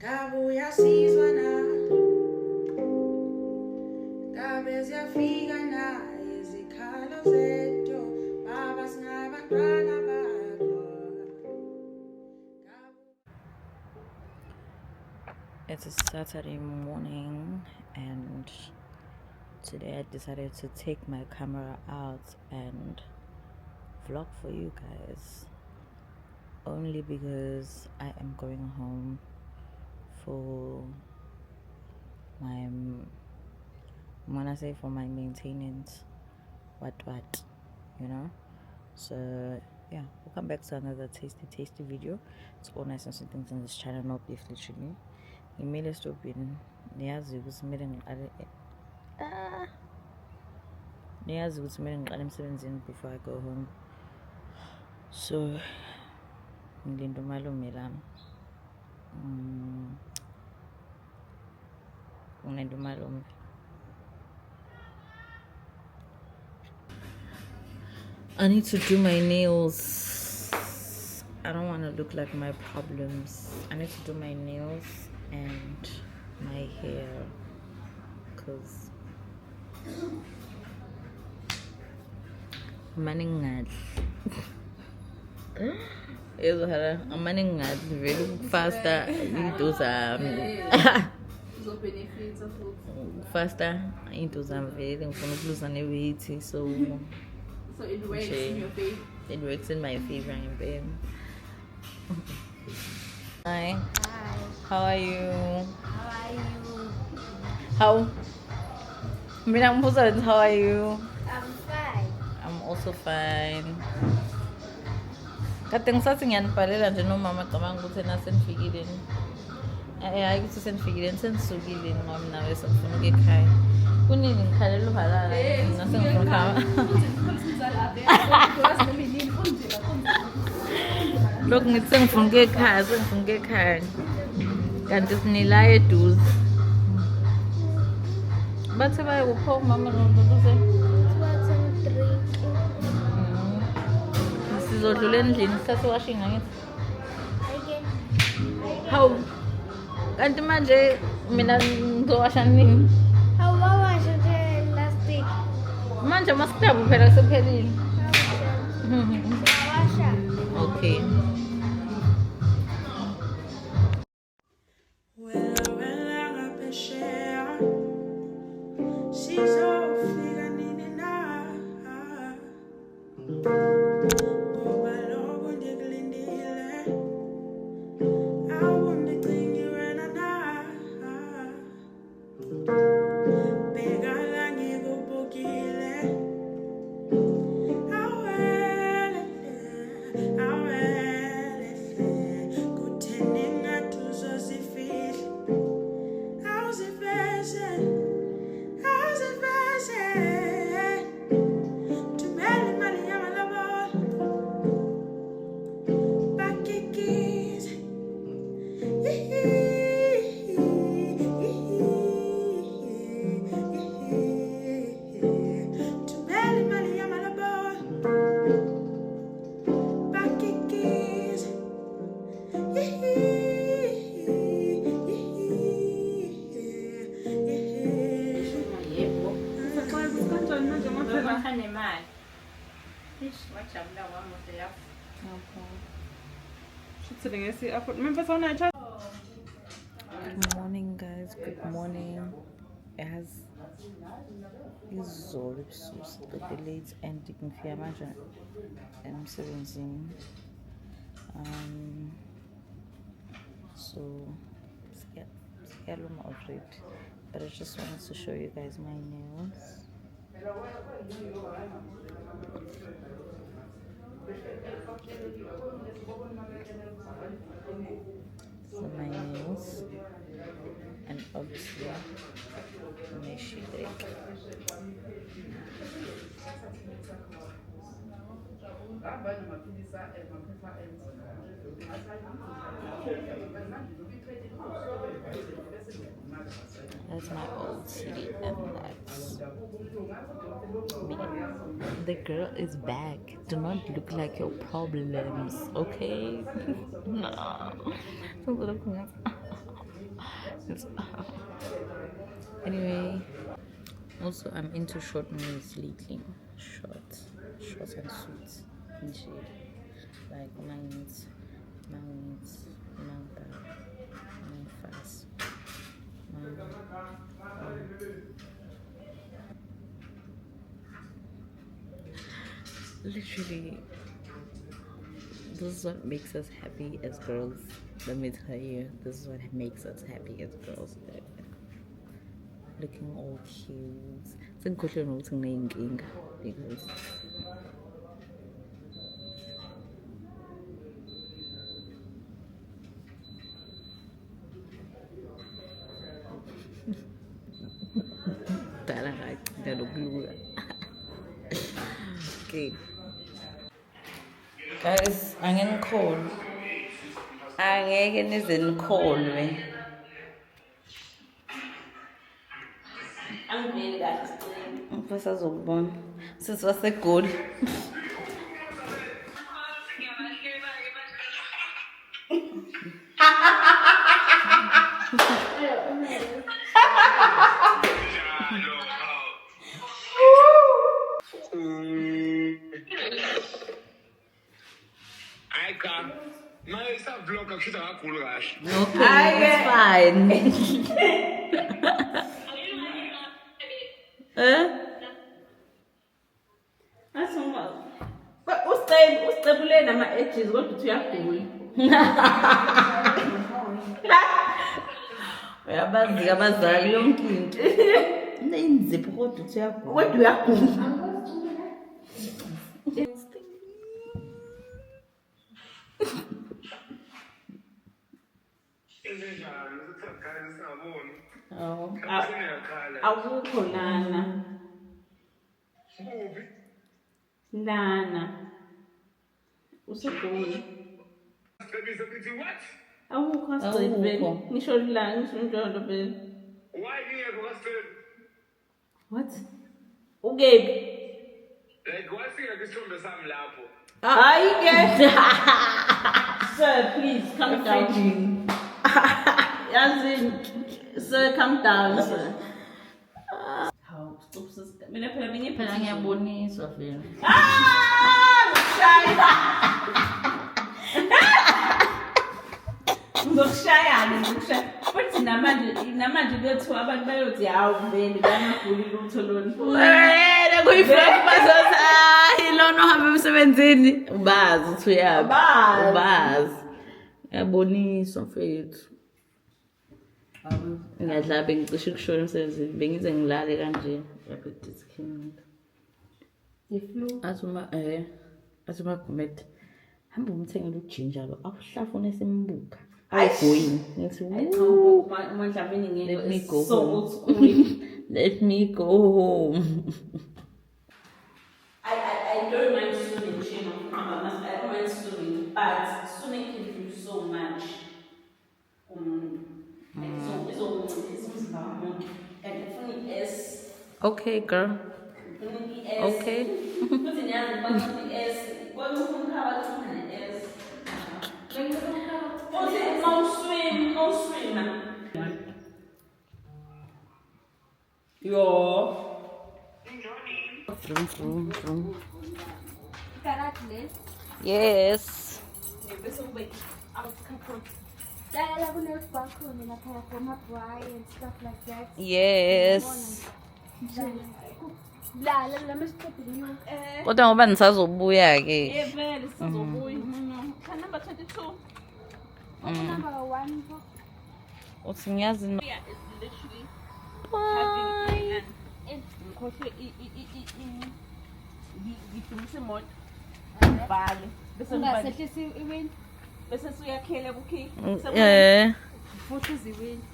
It's a Saturday morning, and today I decided to take my camera out and vlog for you guys, only because I am going home for my, when I say for my maintenance, what, you know. So yeah, we'll come back to another tasty video. It's all nice and sweet things on this channel, not beef literally. Ngimele stopini niyazi ukuthi kumele ngiqale emsebenzini before I go home, so ngilinda umalume lami. Ngilinda umalume. I need to do my nails. I don't want to look like my problems. I need to do my nails and my hair, because amaningi ezohala amaningi ngathi vele faster into zami faster into zami vele ngifuna ukuluza ne-weight, so it works in your favor. It works in my favor ngempela. Hi. How are you? How? Mina ngibuza wena, how are you? I'm fine. I'm also fine. Kade ngisathi ngiyanibhalela nje nomama cabanga ukuthi ena senifikile. Hayi ukuthi senifikile, senisukile ngoba nawe sengifuna ukuya ekhaya. Kunini ngikhalela uhalala nasengifuna lokhu ngithi sengifuna ukuya ekhaya, kanti sinila eduze. Bathe bayakupha umama noduduze. Sizodlula endlini sithathe washing ngakithi. Hawu, kanti manje mina ngizowasha nini? Hawawasha nje last week. Manje masikhabu phela sephelile. Hawawasha. Okay. Good morning guys, good morning. As izolo ebusuku late and ngifika manje emsebenzini, so scared already, but I just wanted to show you guys my nails. So my nails, and obviously my shade. That's my old city, and that's me. The girl is back. Do not look like your problems, okay? No. Anyway, also I'm into short nails lately. Shorts and suits and shit. Like mine's manga, mine fast. Literally, this is what makes us happy as girls. Let me tell you, this is what makes us happy as girls. Looking all cute. Sengikhohlwe nokuthi ngineyinkinga because dala ngagcina nokulula. Okay. Guys, angeke nize nikholwe. Angiveli kahle sicela. Mfisa azokubona. Sisi waseGoli. Okay, it's fine. Usicebule nama-edges kodwa uthi uyagula. Uyabazi abazali yonke into. Inzipho kodwa uthi uyagula. Kodwa uyagula. Awukho lana. Lana. Usegoli. Awukho asicebele. Ngisho la ngisho njalo vele. Why ngiyekho kasicela? What? Ukephi? Like wasika kisithombe sami lapho. Hayi ke. Sir, please calm down. Yazini, sir, calm down, sir. Hawu, stop sis. Mina phela Phela ngiyaboniswa vele. Ngizokushaya. Futhi namanje kuyothiwa abantu bayothi hawu vele bayagula lutho lona. Wena kuyifresh bazothi hayi lona uhambe emsebenzini. Ubazi uthi uyaphi. Ubazi. Yaboniswa mfethu. Ngiyadlala bengicishe ukushona emsebenzini. Bengize ngilale kanje. Yaphethe skin. Iflu. Asuma Gumede. Hamba umthengele ujinja lo. Awuhlafuna esimbuka. Awugoyini. Ngithi Let me go so home. old school. Let me go home. I don't mind swimming, Shema. I don't mind swimming, but swimming can do so much. Okay, girl. Okay. Vroom. Yes. Yes. Kodwa ngoba nisazobuya ke. Vele sizobuya. Number 22. Number 1. Uthi ngiyazi no. Yeah, it's literally Bye. ngikhohle ngidumise imoto vale Ungasehlisi iwindi. bese siyakhela kukhi futhi ziwini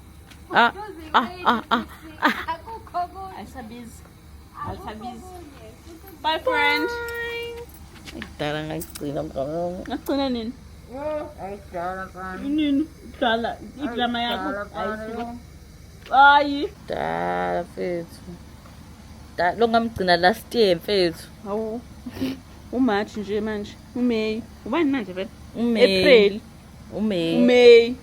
Akukho kunye. ayisabizi bye friend Kudala ngagcina mngamo. ngagcina nini Ayidala kana. nini dala idrama yakho ayisuka hayi Dala mfethu. Lo ngamgcina last year mfethu. hawu uMarch nje manje uMay ubani manje vele May. April May. uMay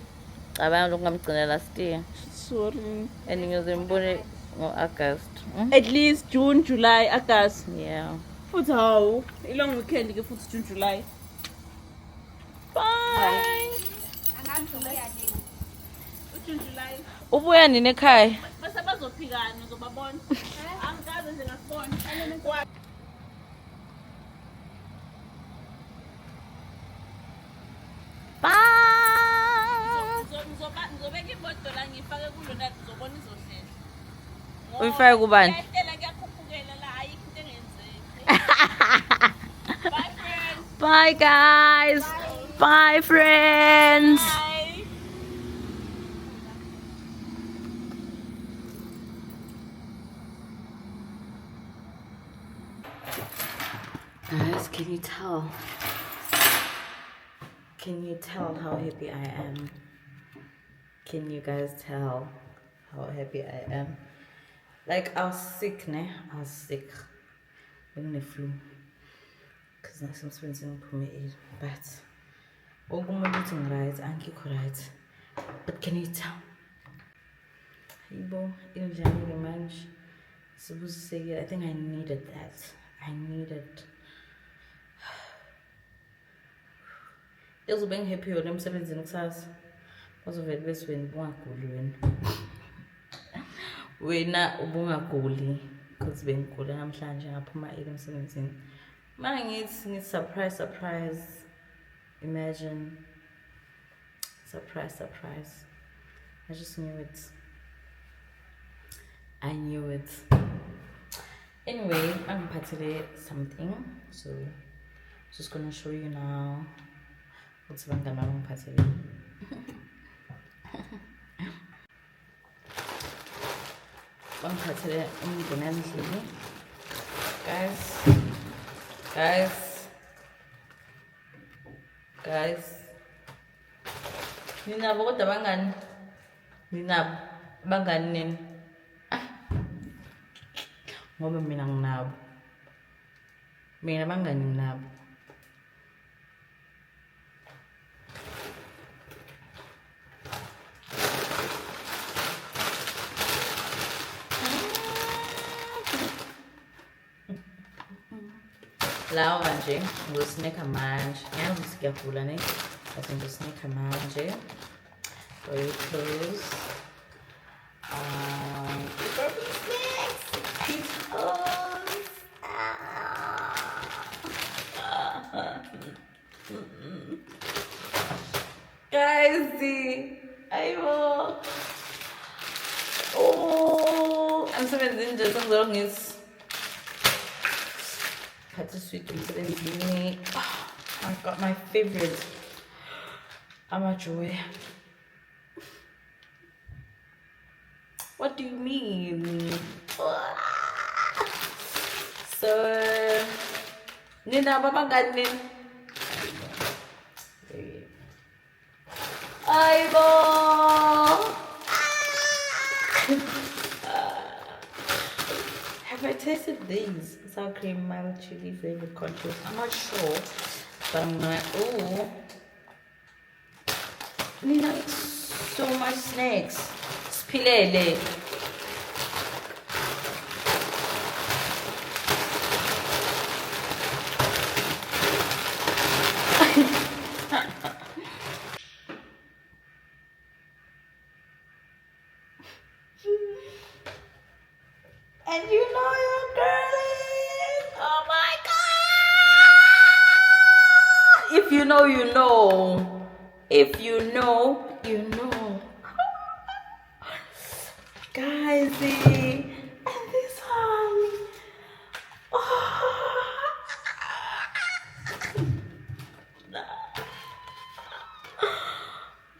Cabanga lo ngamgcina last year. sorry. And ngizombone ngo-August. At least June, July, August. Yeah. Futhi hawu, i-long weekend ke futhi June, July. Bye. June, July. Ubuya nini ekhaya? Bese bazophikana uzobabona. Angikaze nje ngasibona. Bye. Ngizobeka imoto la ngifake kulo nathi uzobona izohlela. Uyifake kubani? Ngiyayitela kuyakhuphukela la ayikho into engenzeki. Bye friends. Bye guys. Bye friends. Bye. Guys, can you tell? Can you tell how happy I am? Can you guys tell how happy I am? Like, I was sick, ne? I was sick. In the flu. Because I'm spending it. But, I'm right, I'm right. But can you tell? Ibo, in January, man, supposed to say, I think I needed that. I needed. Being happy with them 17 class. Was of it best when one could we're not ubunga goli because being cool and I'm changing up my 17. Man, it's surprise. Imagine surprise. I just knew it. I knew it. Anyway, I'm parting something, so just gonna show you now. What's one that I'm parting? I'm parting. I'm gonna guys. Nina bakot bangan. Nina bangan nin. Ngoba mina nginabo. Mina bangani nginabo. Lawa nje ngosneka manje. Ngiyazi ukuthi kuyagula ne. Bese ngosneka manje. For you close. Guys, see, I'm spending just as long as had to sweet and I got my favorite. Amajoy. What do you mean? So, Nina, Baba Gadnin. Have I tasted these? Sour cream, mild chili, flavored contours. I'm not sure, but I'm gonna. Ooh, Nina eats so much snacks. Spilele. And you know your girl is. Oh my god! If you know, you know. If you know, you know. Guys, and this one.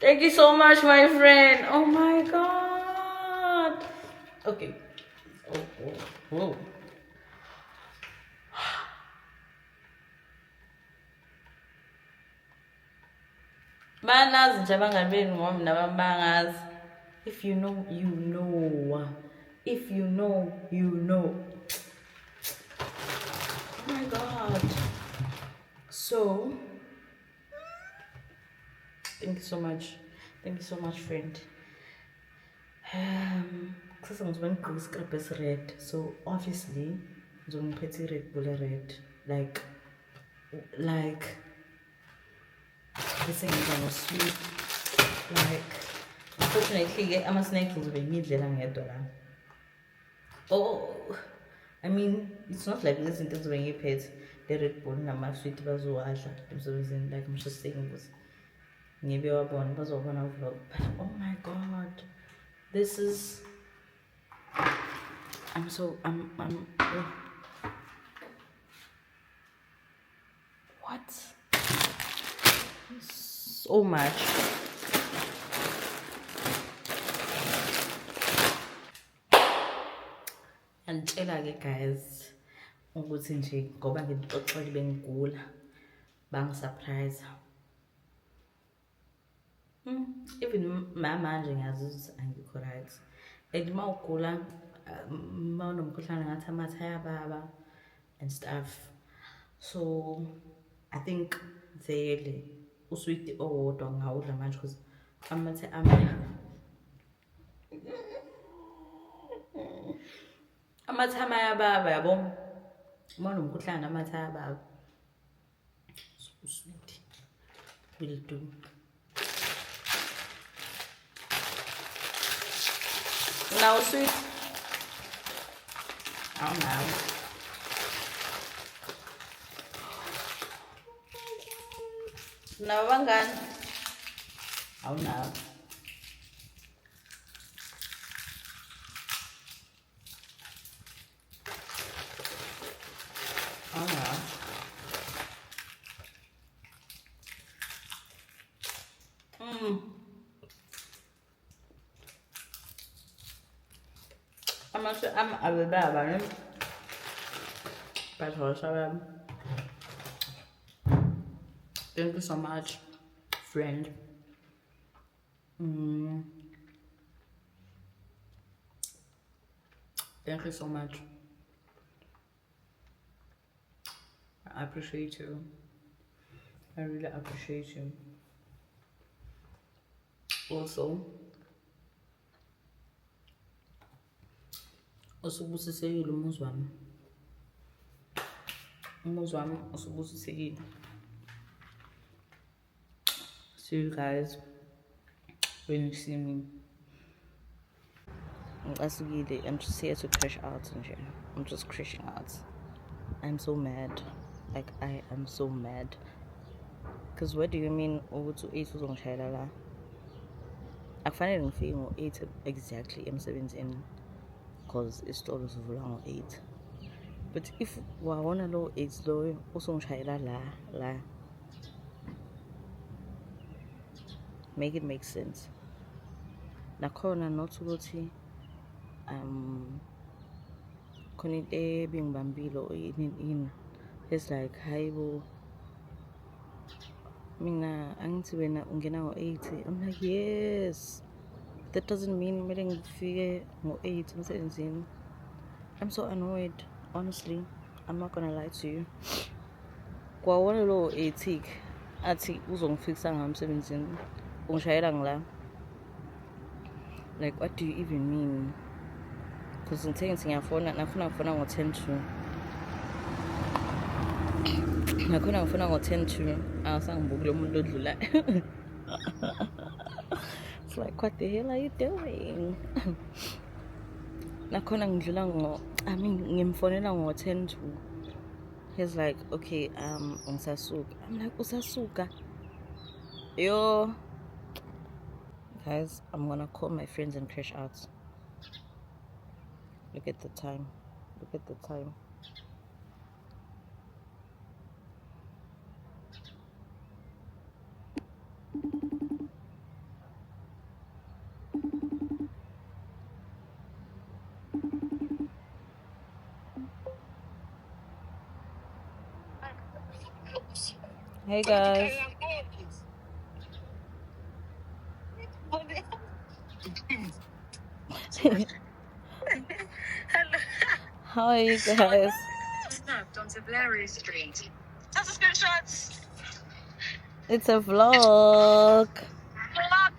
Thank you so much, my friend. Oh my god. Okay. Oh. Banazi nje abangabeni ngoba nabangazi. If you know, you know. If you know, you know. Oh my god. So, thank you so much. Thank you so much, friend. kusasa ngizobe ngigqoke iskrabha esi-red, so obviously ngizobe ngiphethe i-Red Bull e-red, like bese ngenza no-sweet, like unfortunately-ke ama-snacks ngizobe ngiyidlela ngedwa la. Oh, I mean, it's not like lezi zinto ngizobe ngiyiphethe, le-Red Bull nama-sweet bazowadla emsebenzini, like I'm just saying ukuthi ngibe wabona bazobona vlog. But oh my god, this is I'm what? So much. Ngitshela-ke guys ukuthi nje ngoba ngixoxile bengigula bangisurprise. Even manje ngiyazi ukuthi angikho right, and uma ugula uma unomkhuhlane ngathi amathe ayababa and stuff, so I think vele usweet owodwa ngawudla manje because amathe ama ayababa yabo, uma unomkhuhlane amathe ayababa, so usweet will do. Now sweet. Oh no. Now bangani. Oh no. Oh no. I'm available, but also thank you so much, friend. Thank you so much. I appreciate you. I really appreciate you. Also, usubusisekile umuzi wami. Umuzi wami usubusisekile. See you guys when you see me. I'm just here to crash out and shit. I'm just crashing out. I'm so mad. Like I am so mad. Cause what do you mean ukuthi u-8 uzongishayela la? Akufanele ngifike ngo-8 exactly emsebenzini. Because isitolo sivula ngo-8. But if wawona lo 8 loyo usongishayela la, make it make sense. Nakhona not ukuthi khona into ebingibambile or yini. It's like hayibo mina angithi wena ungena ngo-8. I'm like yes. That doesn't mean kumele ngifike ngo-8 emsebenzini. I'm so annoyed, honestly. I'm not gonna lie to you. Kwawona lo 8 athi uzongifikisa ngamsebenzini ungishayela ngila. Like what do you even mean? Because ngithe ngiyafona ngifuna ngo-10 to. Nakhona ngifuna ngo-10 to. Awusangibukile umuntu odlula. It's like what the hell are you doing? Nakhona ngidlula ngimfonela ngo-10 to. He's like, okay, ngisasuka. I'm like, usasuka? Yo. Guys, I'm gonna call my friends and crash out. Look at the time. Hey guys. How are you guys? Snapped onto Blairy Street. That's a screenshot. It's a vlog. Vlog,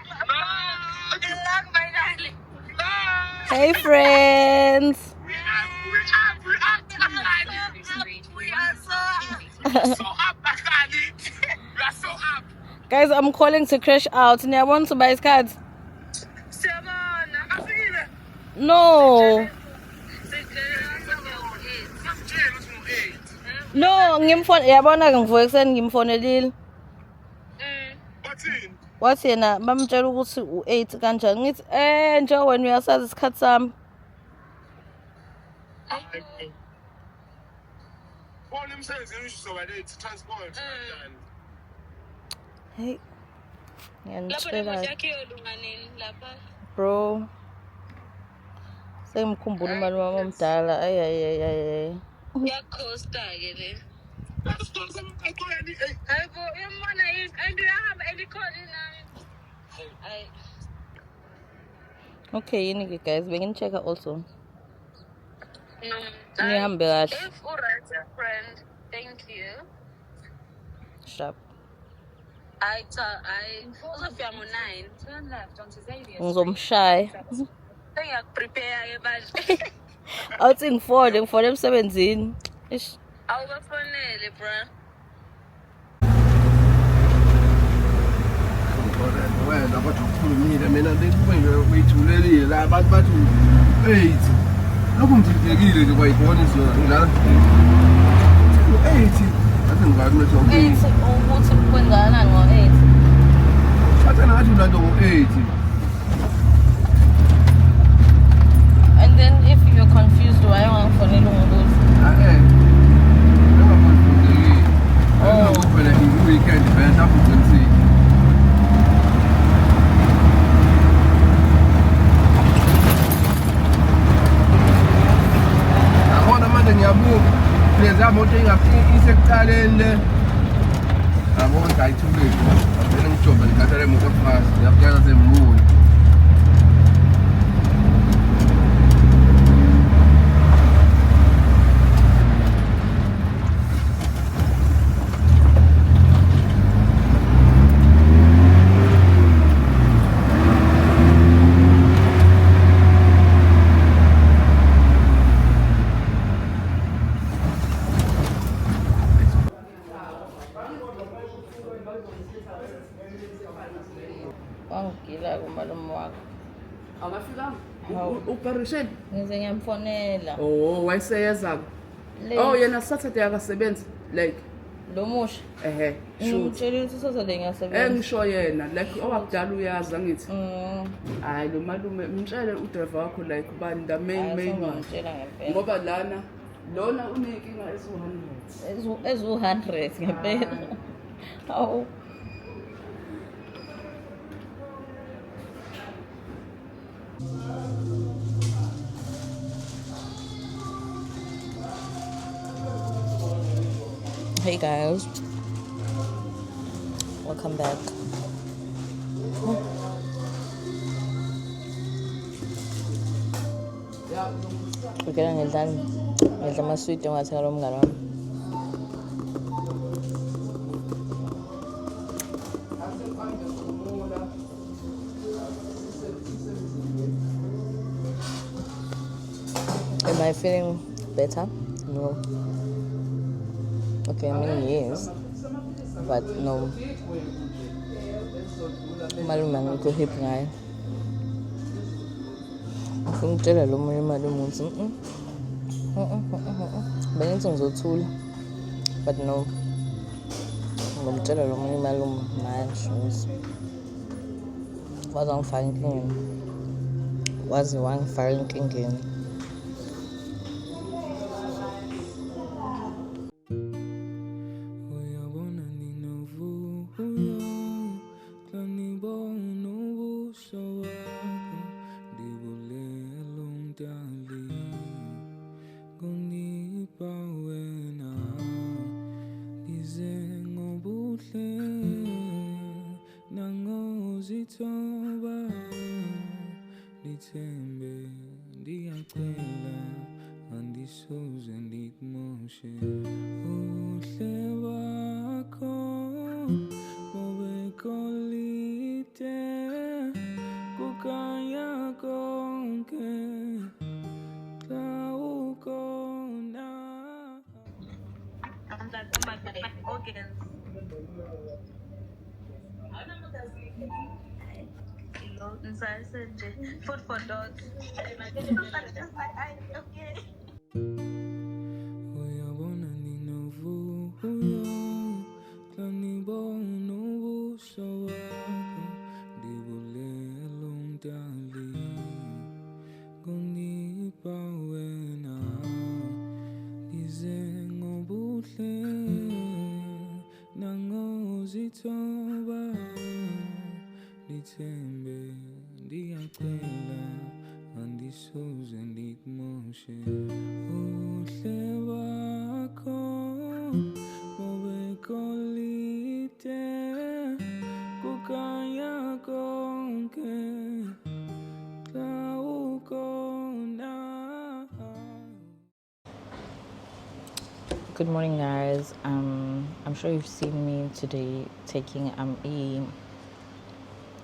my darling. Vlog. Hey friends. We are so up, Bakali. We are so up. Guys, I'm calling to crash out. I want to buy his cards. No. No, ngimfone yabona ke ngivuke ekseni ngimfonelile. Wathi yena bamtshela ukuthi u8 kanjani ngithi nje wena uyasazi isikhathi sami. Hey. Ngiyantshela. Bro. Sengimkhumbula imali wami omdala. Ay. Yakhosta ke le. Hayibo yimona yini andihamba elikhona nami. Ay. Okay, yini ke guys, benginchecka also. Nihambe kahle. If alright, friend. Thank you. Sharp. I uzofika ngo9. Turn left onto Xavier. Ngizomshaya. Sengiyakuprepare ke manje. Awuthi ngifone emsebenzini. Ish. Awubafonele bro. Wena bathi ukukhulumile mina bekube nje uyithulelile la abantu bathi 8 lokhu ngididekile nje kwayibona izona la 8 athi ngibani manje 8 ukuthi kwenzakalani ngo8. Athi ngathi ulanto ngo8. And then if you're confused why ungifonela ungibuza. When I weekend event up in see. Ahona manje ngiyabuka leza moto isekuqaleni yabona ngayithulile ngicela ngijombe ngikhathele moto fast ngiyakuyala sembuyi. Wangigila kumalume wakho. Awufikanga? Uparisheni? Ngize ngiyamfonela. Oh, wayeseyeza. Oh, yena Saturday akasebenzi like Lo musha. Shoot. Ngitshela ukuthi Saturday ngiyasebenza. Ngisho yena like owakudala uyazi angithi. Hayi lo malume mtshele udriver wakho like ubani the main one. Ngitshela ngempela. Ngoba lona unenkinga ezu100. Ezu100 ngempela. Awu. Hey guys, welcome back. Ukela ngidla amaswiti engathenga lo mngane wami. Am I feeling better? No. Okay, I mean yes, but no. Malume ngikho happy ngayo. Ngicela lo munye malume ukuthi bengithi ngizothula, but no. Ngicela lo munye malume manje ukuthi wazangifaka enkingeni. Wazi wangifaka enkingeni. Kukaya konke Food for dogs. Uyabona ninovu huyo kanibona ubuso wakho ndibulelo mdali kunipa wena ndize ngobuhle nangozithoba ndithembe ndiyacela andisoze ndikumoshe ubuhle bakho bobekolide kukanya konke xa ukhona. Good morning, guys. I'm sure you've seen me today taking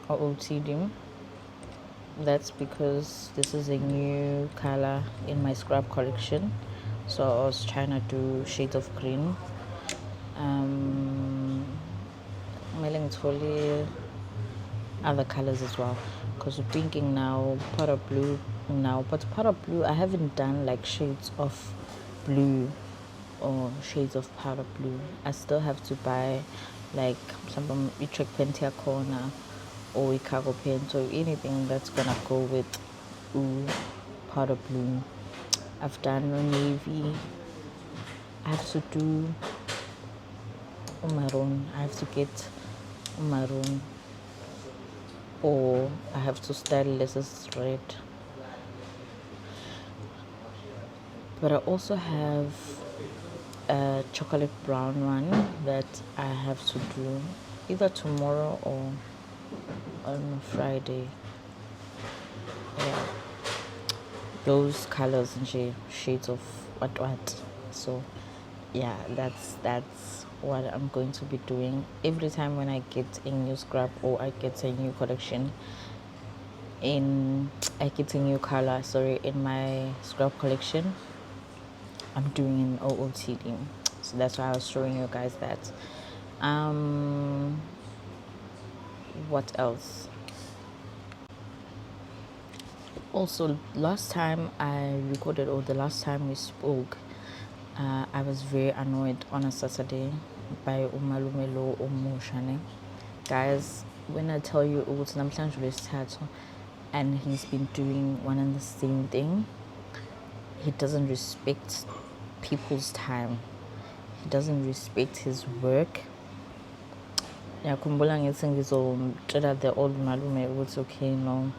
OOTD. That's because this is a new color in my scrub collection, so I was trying to do shades of green. Melancholy, other colors as well, because we're thinking now powder blue now, but powder blue I haven't done like shades of blue or shades of powder blue. I still have to buy like some Utrecht Pentia corner or cargo paint or anything that's gonna go with powder blue. I've done navy. I have to do maroon. I have to get maroon, or I have to style this as red. But I also have a chocolate brown one that I have to do either tomorrow or on Friday. Yeah, those colors and shades of what. So yeah, that's what I'm going to be doing every time when I get a new scrub or I get a new collection I get a new color in my scrub collection. I'm doing an OOTD, so that's why I was showing you guys that. What else? Also, last time I recorded, or the last time we spoke, I was very annoyed on a Saturday by umalumelo Omushane. Guys, when I tell you it's Namhlanjulwe and he's been doing one and the same thing, he doesn't respect people's time. He doesn't respect his work. Ngiyakhumbula ngithi ngizomtshela the old malume ukuthi okay, no,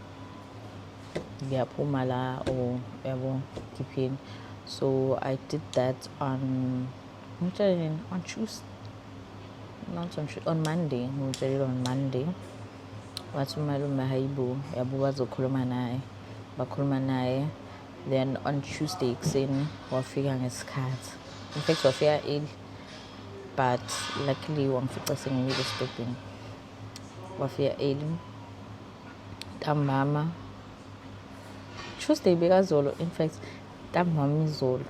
ngiyaphuma la or yabo kiphini. So I did that on Tuesday, not on Tuesday, on Monday. Ngimtshelile on Monday. Wathi umalume hayibo yabo bakhuluma naye. Then on Tuesday ekuseni wafika ngesikhathi. In fact wafika early, but luckily wangifica sengiyile stopping. Wafika early. Ntambama Tuesday bekazolo, in fact ntambama izolo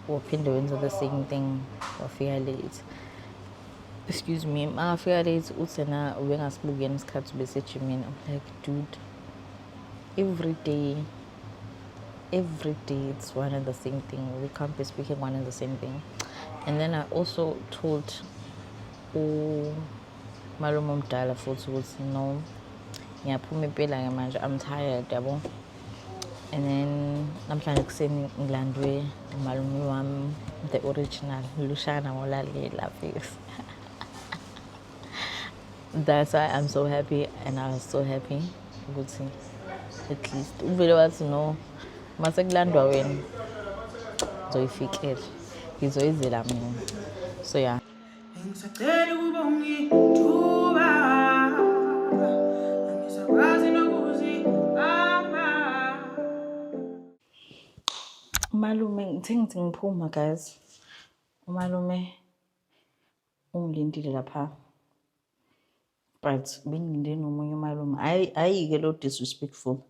waphinde wenza the same thing, wafika late. Excuse me, mafika late uthena ubengasibukeni isikhathi besejimini. I'm like, dude, every day it's one and the same thing. We can't be speaking one and the same thing. And then I also told malume omdala futhi ukuthi no, ngiyaphuma impela manje, I'm tired yabo. And then namhlanje ekuseni ngilandwe umalume wami, the original Lushana Molalela face. That's why I'm so happy, and I was so happy ukuthi at least uvele wathi no, masekulandwa wena zoyifikela ngizoyizela mina. So yeah, Ngisacela ukuba ungithuba angisakwazi nokuzibamba. umalume ngithi ngiphuma guys, umalume ungilindile lapha, but bengilinde nomunye umalume. Ayike lo disrespectful,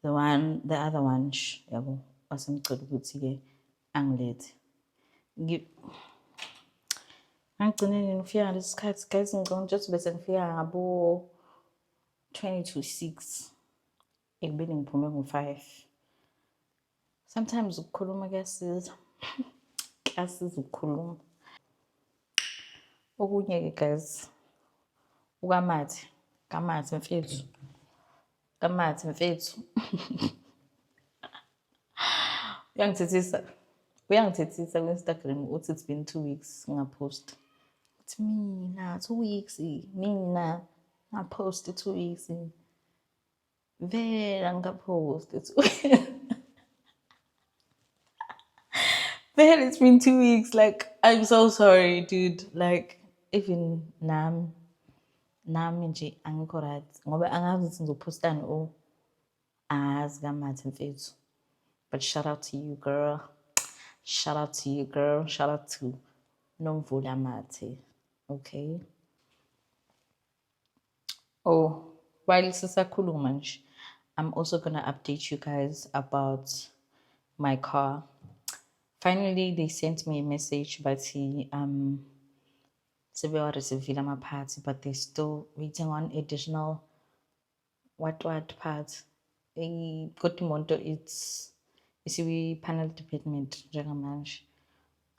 the other one yabo wasemcela ukuthi ke angilethe. Angigcineni ngifika ngalesi sikhathi guys ngicabanga just bese ngifika ngabo 20 to 6 ekubeni ngiphume ngo-5. Sometimes ukukhuluma kuyasiza. Kuyasiza ukukhuluma. Okunye-ke guys, Kamathe mfethu. Uyangithethisa ku-Instagram uthi it's been 2 weeks ngapost. Uthi mina 2 weeks, mina ngapost 2 weeks. Vele ngapost 2 Vele it's been 2 weeks. Like, I'm so sorry, dude. Like, even nami nje angikho right ngoba angazi ukuthi ngizopostani azi Kamathe mfethu. But shout out to you, girl. Shout out to you, girl. Shout out to Nomvula Mathe. Okay. Oh, while sisakhuluma nje, I'm also gonna update you guys about my car. Finally, they sent me a message, but sebewa received my parts, but they're still waiting on additional what parts. Got monto it's we panel department njengamanje,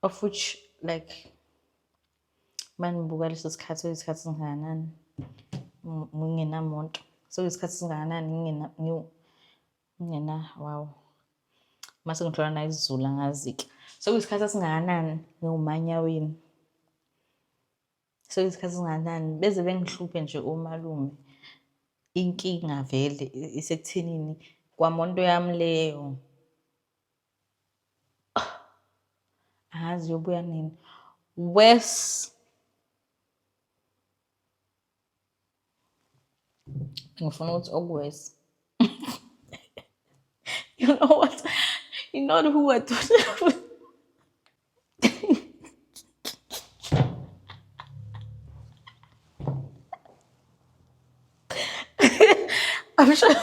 of which like manibuka leso sikhathi isikhathi singakanani ngingenamonto, so isikhathi singakanani ngingena wow mase ngithola na izulu angazike, so isikhathi singakanani ngiumanyaweni, so isikhathi singakanani beze bengihluphe nje umalume. Inkinga vele isekuthenini kwamonto yami leyo angazi yobuya nini. Wes ngifuna ukuthi okuwes you know what, you know who I thought I'm sure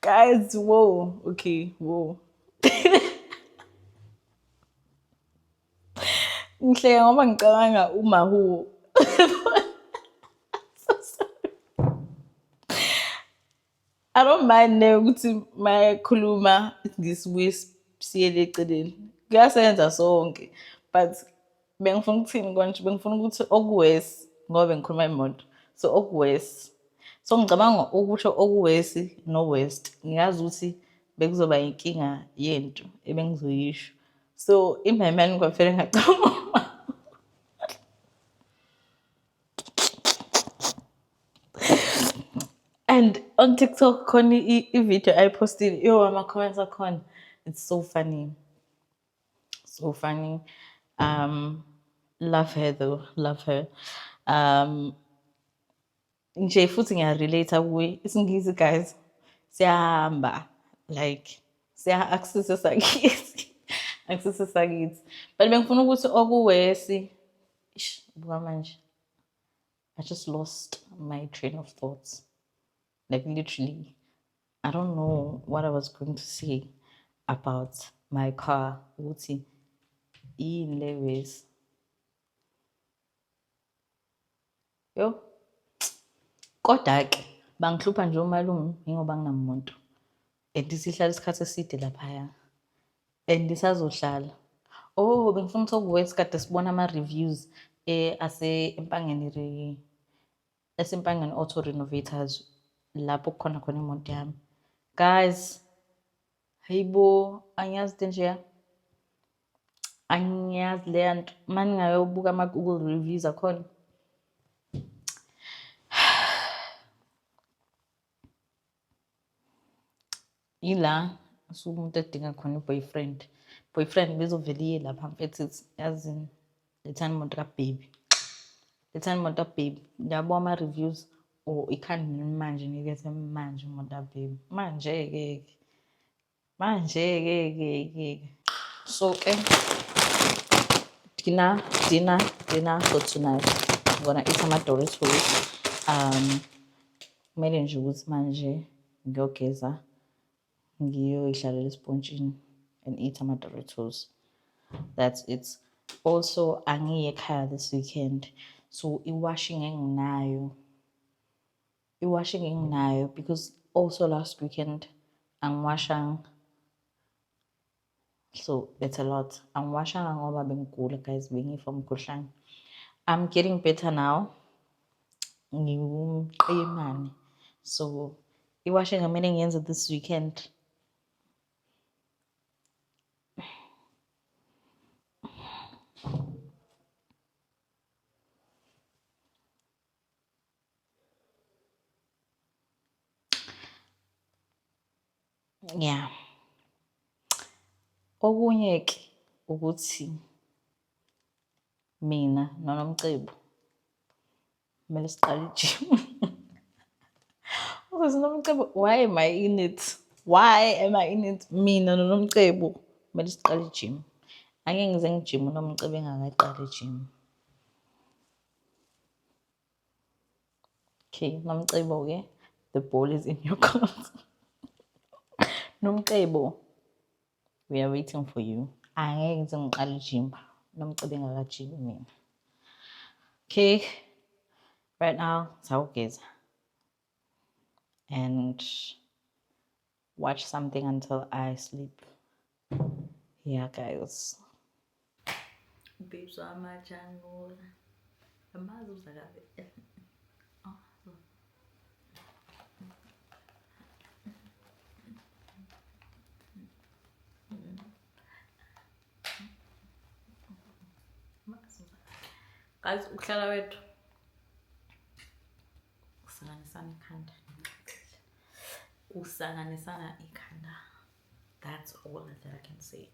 guys, whoa, okay, whoa. Ngihleka ngoba ngicabanga uMahu. I don't mind ukuthi mayakhuluma ngisibuye siyele eceleni. Kuyasenza sonke, but bengifuna ukuthini konje, bengifuna ukuthi okuwes ngoba ngikhuluma imoto. So okuwes. So ngicabanga ukusho okuwesi no west. Ngiyazi ukuthi bekuzoba inkinga yento ebengizoyisho. So in my mind kwafela ngacabanga and on TikTok khona i-video I posted ama comments akhona, it's so funny. So funny. Love her though, love her. Nje futhi ngiyarelate kuwe isingisi guys siyahamba like siya access sakithi but bengifuna ukuthi okuwesi buka manje I just lost my train of thoughts, like literally I don't know what I was going to say about my car ukuthi levels yo. Kodwa ke bangihlupha nje umalume ngoba nginamuntu and sihlala isikhathi eside lapha and isazohlala. Oh, bengifuna ukuthi okuwesi kade sibona ama reviews Empangeni Auto Renovators lapho khona imoto yami. Guys, hayibo angiyazi nje angiyazi le nto manje ngayobuka ama Google reviews akhona. Ila umuntu edinga khona boyfriend bezoveliye lapha mfethu yazini lethani imoto kababy, yabo ama reviews ikhani manje nikethe manje imoto kababy manje ke so dinner for tonight. I'm gonna eat some Doritos. Kumele nje ukuthi manje ngiyogeza ngiyoyihlalela espontshini and eat some Doritos. That's it. Also angiye ekhaya this weekend, so i-washing enginayo because also last weekend angiwashanga, so it's a lot. Angiwashanga ngoba bengigula guys, bengifa umkhuhlane. I'm getting better now. Ngiwumqemane, so i-washing ngamele ngiyenze this weekend. Yeah. Okunye ke ukuthi mina noNomcebo kumele siqale i-gym. Because noNomcebo, why am I in it? Mina noNomcebo kumele siqale i-gym. Angeke ngize ngijime uNomcebo engakaqali i-gym. Okay, Nomcebo ke, the ball is in your court. Nomcebo, we are waiting for you. Angeke ngize ngiqale i-gym Nomcebo engakajimi mina. Okay, right now sawugeza and watch something until I sleep. Yeah, guys. Babes are my jungle. Guys, uhlala wethu usanganisana ikhanda. That's all that I can say.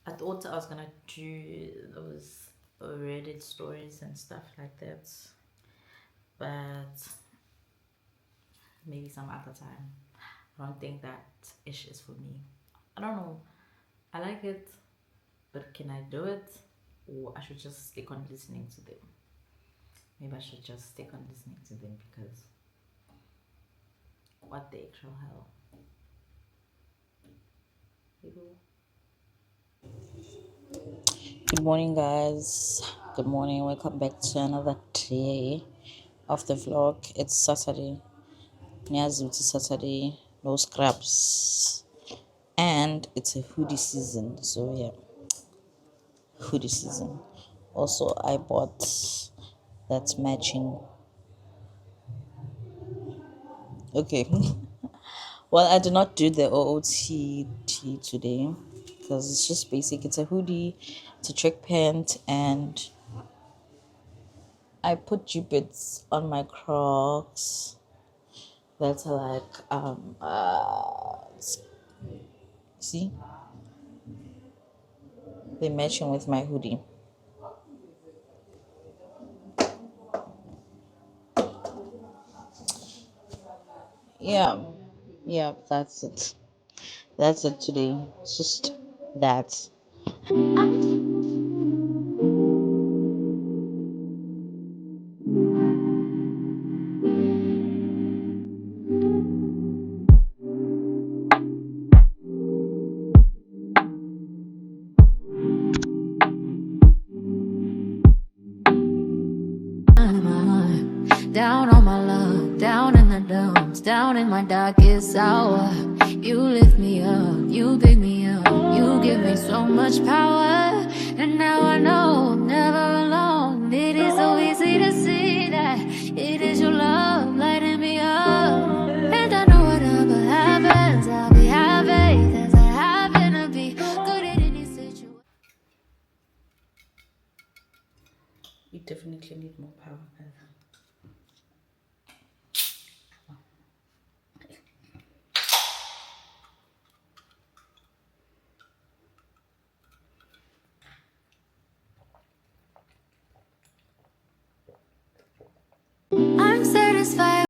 I thought I was gonna do those Reddit stories and stuff like that, but maybe some other time. I don't think that ish is for me. I don't know. I like it, but can I do it? Or I should just stick on listening to them. Maybe I should just stick on listening to them because what the actual hell? Good morning, guys. Good morning. Welcome back to another day of the vlog. It's Saturday. Nyazi, it's Saturday. No scraps. And it's a hoodie season. So, yeah. Hoodie season. Also, I bought that's matching. Okay. Well, I did not do the OOTD today because it's just basic. It's a hoodie, it's a track pant, and I put G-bits on my Crocs. That's like see, they're matching with my hoodie. Yeah, that's it. That's it today. It's just that. Down on my luck, down in the dumps, down in my darkest hour. You lift me up, you pick me up, you give me so much power. And now I know I'm never alone. It is so easy to see that it is your love lighting me up. And I know whatever happens, I'll be happy, cause I happen to be good at any situation. You definitely need more power. I'm satisfied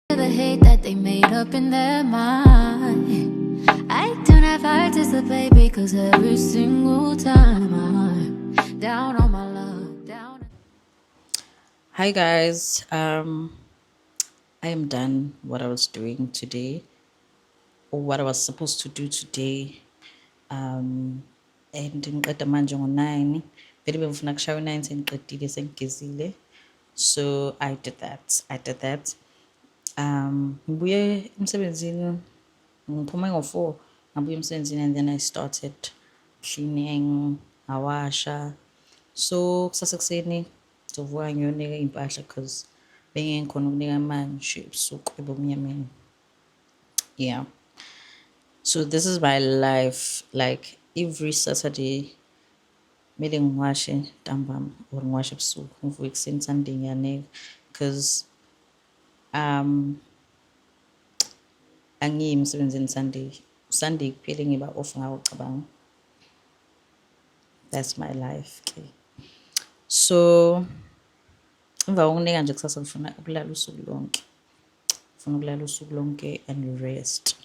with the hate that they made up in their mind. I do not participate because every single time I'm down on my luck, down. Hi guys. I am done what I was doing today, or what I was supposed to do today. And ngiqeda manje ngo-9. Vele bengifuna kushaya u-9 sengiqedile sengigezile. So I did that. Ngibuye emsebenzini, ngiphume ngo-4, ngabuye emsebenzini, and then I started cleaning, ngawasha. So kusasa ekuseni ngizovuka ngiyonika iy'mpahla because bengengikhona ukunika manje ebusuku ebumnyameni. Yeah. So this is my life. Like every Saturday, kumele ngiwashe ntambama or ngiwashe ebusuku, ngivuke ekuseni Sunday ngiyanika because angiyi emsebenzini Sunday kuphela ngiba off ngawo, cabanga. That's my life ke. So emva kokunika nje kusasa ngifuna ukulala usuku lonke. Ngifuna ukulala usuku lonke and rest.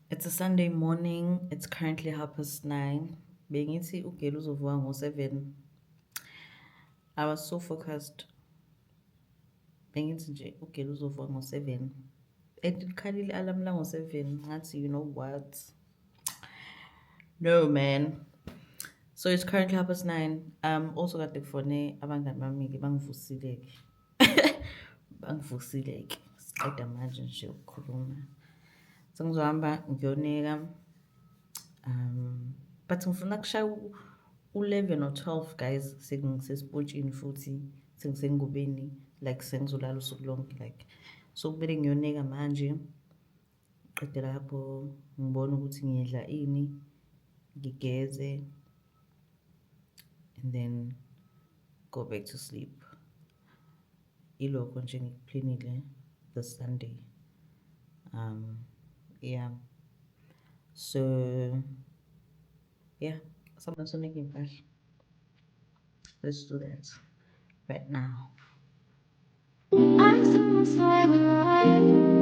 It's a Sunday morning. It's currently 9:30. Bengithi ugeli uzovuka ngo-7. I was so focused. Bengithi nje ugeli uzovuka ngo-7. And likhalile alarm la ngo-7. Ngathi, you know what? No, man. So it's currently 9:30. Also kade kufone abangani bami-ke bangivusileke. Bangivusileke. Siqeda manje nje ukukhuluma. Sengizohamba ngiyonika. But ngifuna kushaya u-11 or 12 guys, sengisesipotshini futhi sengisengubeni, like sengizolala usuku lonke, like. So kumele ngiyonika manje. Qedela lapho ngibone ukuthi ngiyedla ini, ngigeze, and then go back to sleep. Ilokho nje ngikuplanile this Sunday. Yeah. So yeah, someone's making fresh. Let's do that right now. I'm so with life.